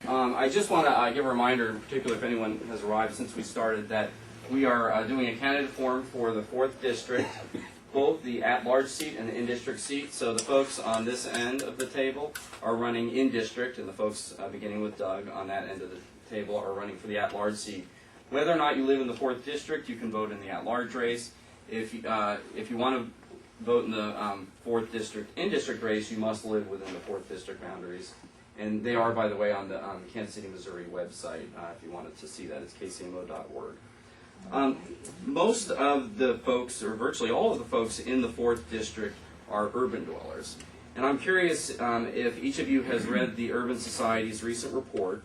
I just want to give a reminder, in particular if anyone has arrived since we started, that we are doing a candidate forum for the 4th District, both the at-large seat and the in-district seat. So the folks on this end of the table are running in-district, and the folks, beginning with Doug, on that end of the table are running for the at-large seat. Whether or not you live in the 4th District, you can vote in the at-large race. If you want to vote in the 4th District in-district race, you must live within the 4th District boundaries. And they are, by the way, on the Kansas City, Missouri website. If you wanted to see that, it's kcmo.org. Most of the folks, or virtually all of the folks in the 4th District are urban dwellers. And I'm curious if each of you has read the Urban Society's recent report.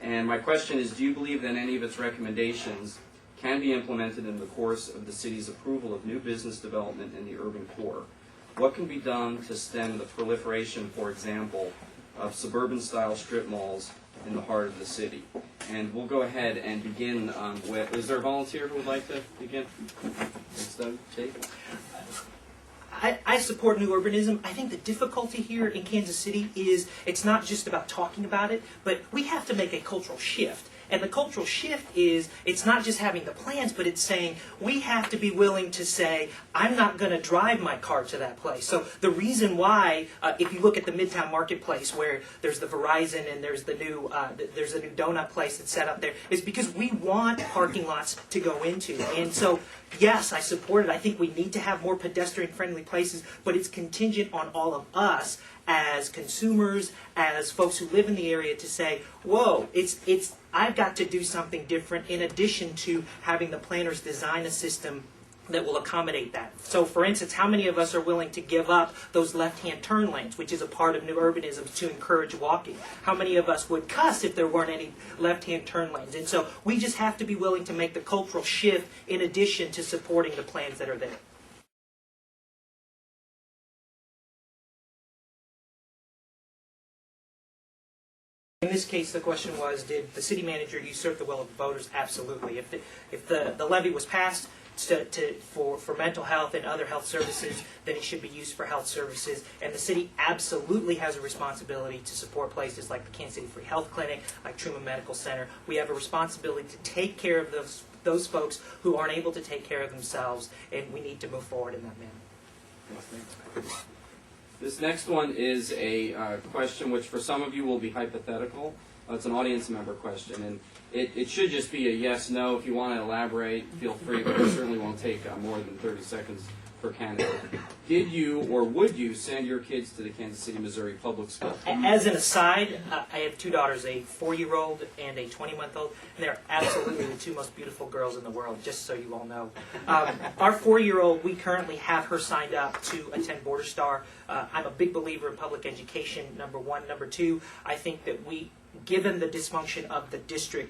And my question is, do you believe that any of its recommendations can be implemented in the course of the city's approval of new business development in the urban core? What can be done to stem the proliferation, for example, of suburban-style strip malls in the heart of the city? And we'll go ahead and begin with, is there a volunteer who would like to begin? Thanks, Doug. Jake? I support new urbanism. I think the difficulty here in Kansas City is it's not just about talking about it, but we have to make a cultural shift. And the cultural shift is, it's not just having the plans, but it's saying we have to be willing to say, I'm not going to drive my car to that place. So the reason why, if you look at the Midtown Marketplace, where there's the Verizon and there's a new donut place that's set up there, is because we want parking lots to go into. And so, yes, I support it. I think we need to have more pedestrian-friendly places, but it's contingent on all of us as consumers, as folks who live in the area, to say, whoa, I've got to do something different in addition to having the planners design a system that will accommodate that. So, for instance, how many of us are willing to give up those left-hand turn lanes, which is a part of new urbanism, to encourage walking? How many of us would cuss if there weren't any left-hand turn lanes? And so we just have to be willing to make the cultural shift in addition to supporting the plans that are there. In this case, the question was, did the city manager usurp the will of the voters? Absolutely. If the levy was passed for mental health and other health services, then it should be used for health services. And the city absolutely has a responsibility to support places like the Kansas City Free Health Clinic, like Truman Medical Center. We have a responsibility to take care of those folks who aren't able to take care of themselves, and we need to move forward in that manner. This next one is a question which for some of you will be hypothetical. It's an audience member question, and it should just be a yes, no. If you want to elaborate, feel free, but it certainly won't take more than 30 seconds per candidate. Did you or would you send your kids to the Kansas City, Missouri public school? As an aside, I have two daughters, a 4-year-old and a 20-month-old, and they're absolutely the two most beautiful girls in the world, just so you all know. Our 4-year-old, we currently have her signed up to attend Border Star. I'm a big believer in public education, number one. Number two, I think that given the dysfunction of the district,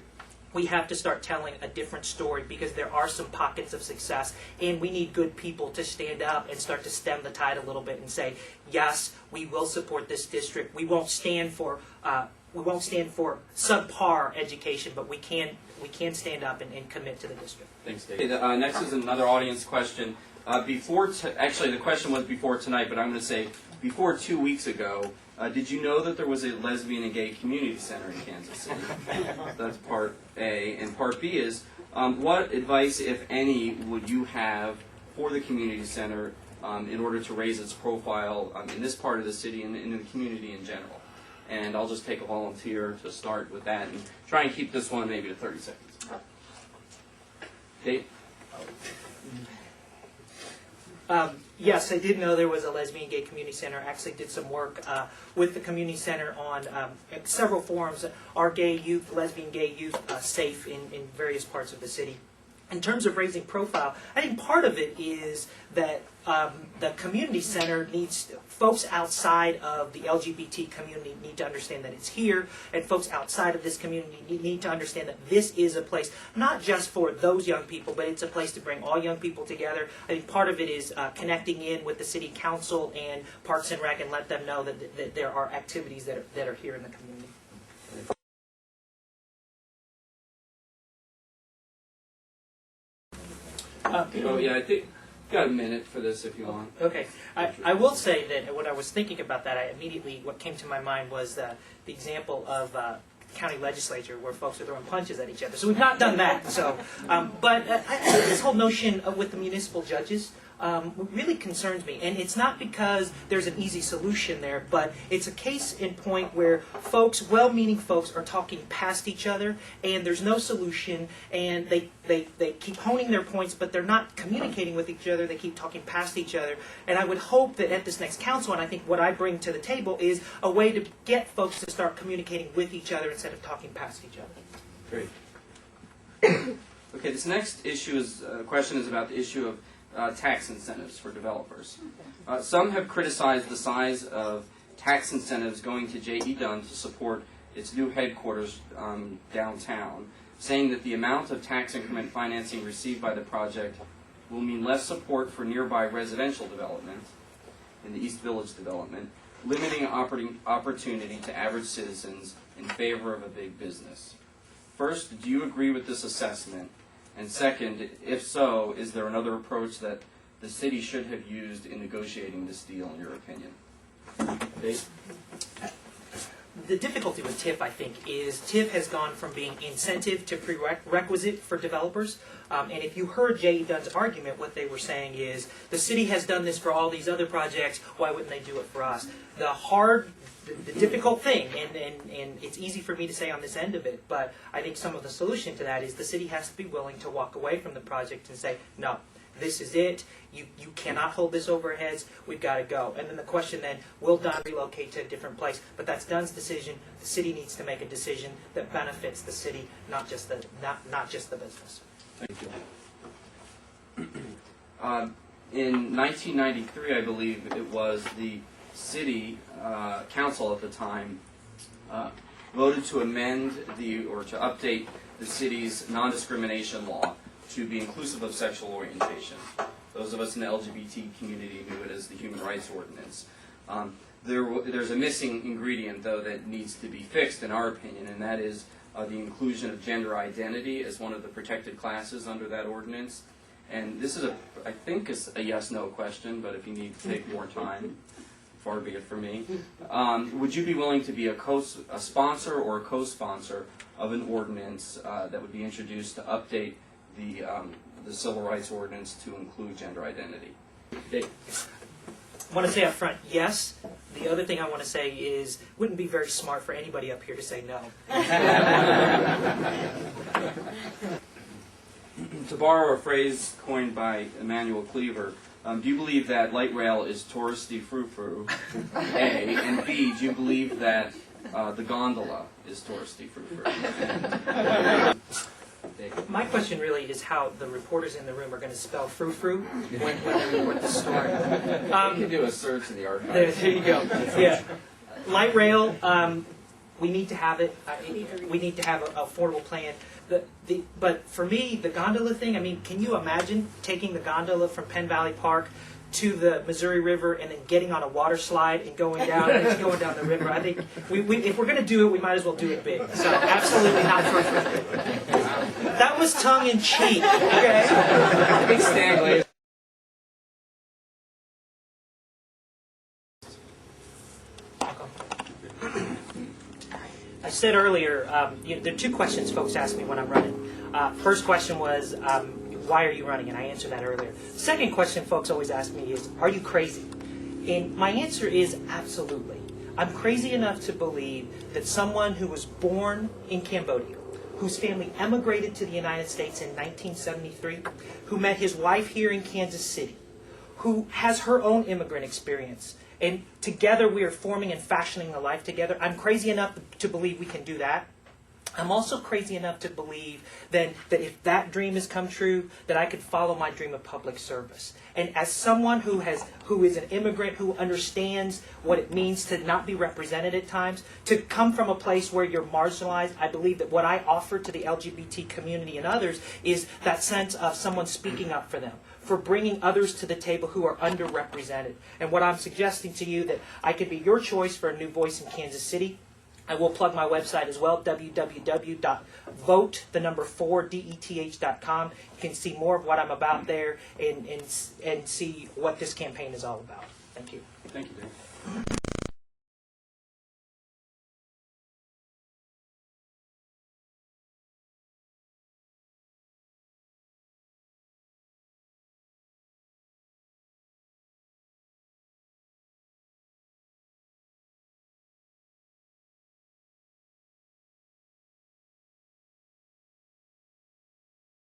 we have to start telling a different story, because there are some pockets of success, and we need good people to stand up and start to stem the tide a little bit and say, yes, we will support this district. We won't stand for subpar education, but we can stand up and commit to the district. Thanks, Dave. Next is another audience question. Actually, the question was before tonight, but I'm going to say before 2 weeks ago. Did you know that there was a lesbian and gay community center in Kansas City? That's part A. And part B is, what advice, if any, would you have for the community center in order to raise its profile in this part of the city and in the community in general? And I'll just take a volunteer to start with that and try and keep this one maybe to 30 seconds. Dave? Yes, I did know there was a lesbian gay community center. I actually did some work with the community center on several forums. Are gay youth, lesbian gay youth safe in various parts of the city? In terms of raising profile, I think part of it is that the community center needs, folks outside of the LGBT community need to understand that it's here, and folks outside of this community need to understand that this is a place not just for those young people, but it's a place to bring all young people together. I think part of it is connecting in with the city council and Parks and Rec and let them know that there are activities that are here in the community. I think got a minute for this if you want. Okay. I will say that when I was thinking about that, what came to my mind was the example of county legislature where folks are throwing punches at each other. So we've not done that. So, but I think this whole notion of with the municipal judges really concerns me. And it's not because there's an easy solution there, but it's a case in point where folks, well-meaning folks, are talking past each other, and there's no solution, and they keep honing their points, but they're not communicating with each other. They keep talking past each other. And I would hope that at this next council, and I think what I bring to the table is a way to get folks to start communicating with each other instead of talking past each other. Great. Okay, this next issue question is about the issue of tax incentives for developers. Some have criticized the size of tax incentives going to J.E. Dunn to support its new headquarters downtown, saying that the amount of tax increment financing received by the project will mean less support for nearby residential development in the East Village development, limiting opportunity to average citizens in favor of a big business. First, do you agree with this assessment? And second, if so, is there another approach that the city should have used in negotiating this deal, in your opinion? Dave? The difficulty with TIF, I think, is TIF has gone from being incentive to prerequisite for developers. And if you heard J.E. Dunn's argument, what they were saying is, the city has done this for all these other projects, why wouldn't they do it for us? The difficult thing, and it's easy for me to say on this end of it, but I think some of the solution to that is the city has to be willing to walk away from the project and say, no, this is it, you cannot hold this over our heads, we've got to go. And then the question then, will Dunn relocate to a different place? But that's Dunn's decision. The city needs to make a decision that benefits the city, not just the business. Thank you. In 1993, I believe it was, the city council at the time voted to amend or to update the city's non-discrimination law to be inclusive of sexual orientation. Those of us in the LGBT community knew it as the Human Rights Ordinance. There's a missing ingredient, though, that needs to be fixed, in our opinion, and that is the inclusion of gender identity as one of the protected classes under that ordinance. And this is, I think, a yes-no question, but if you need to take more time, far be it from me. Would you be willing to be a sponsor or a co-sponsor of an ordinance that would be introduced to update the Civil Rights Ordinance to include gender identity? Dave? I want to say up front, yes. The other thing I want to say is, wouldn't be very smart for anybody up here to say no. To borrow a phrase coined by Emmanuel Cleaver, do you believe that light rail is touristy frou-frou, A, and B, do you believe that the gondola is touristy frou-frou? My question really is how the reporters in the room are going to spell frou-frou when they report the story. You can do a search in the archives. There you go. Yeah. Light rail, we need to have it. We need to have an affordable plan. But for me, the gondola thing, I mean, can you imagine taking the gondola from Penn Valley Park to the Missouri River and then getting on a water slide and going down the river? I think if we're going to do it, we might as well do it big. So absolutely not frou-frou. That was tongue in cheek. Okay. Big Stanley. I said earlier, there are two questions folks ask me when I'm running. First question was, why are you running? And I answered that earlier. Second question folks always ask me is, are you crazy? And my answer is absolutely. I'm crazy enough to believe that someone who was born in Cambodia, whose family emigrated to the United States in 1973, who met his wife here in Kansas City, who has her own immigrant experience, and together we are forming and fashioning a life together. I'm crazy enough to believe we can do that. I'm also crazy enough to believe that if that dream has come true, that I could follow my dream of public service. And as someone who is an immigrant, who understands what it means to not be represented at times, to come from a place where you're marginalized, I believe that what I offer to the LGBT community and others is that sense of someone speaking up for them, for bringing others to the table who are underrepresented. And what I'm suggesting to you, that I could be your choice for a new voice in Kansas City. I will plug my website as well, www.vote4deth.com. You can see more of what I'm about there and see what this campaign is all about. Thank you. Thank you, Dave.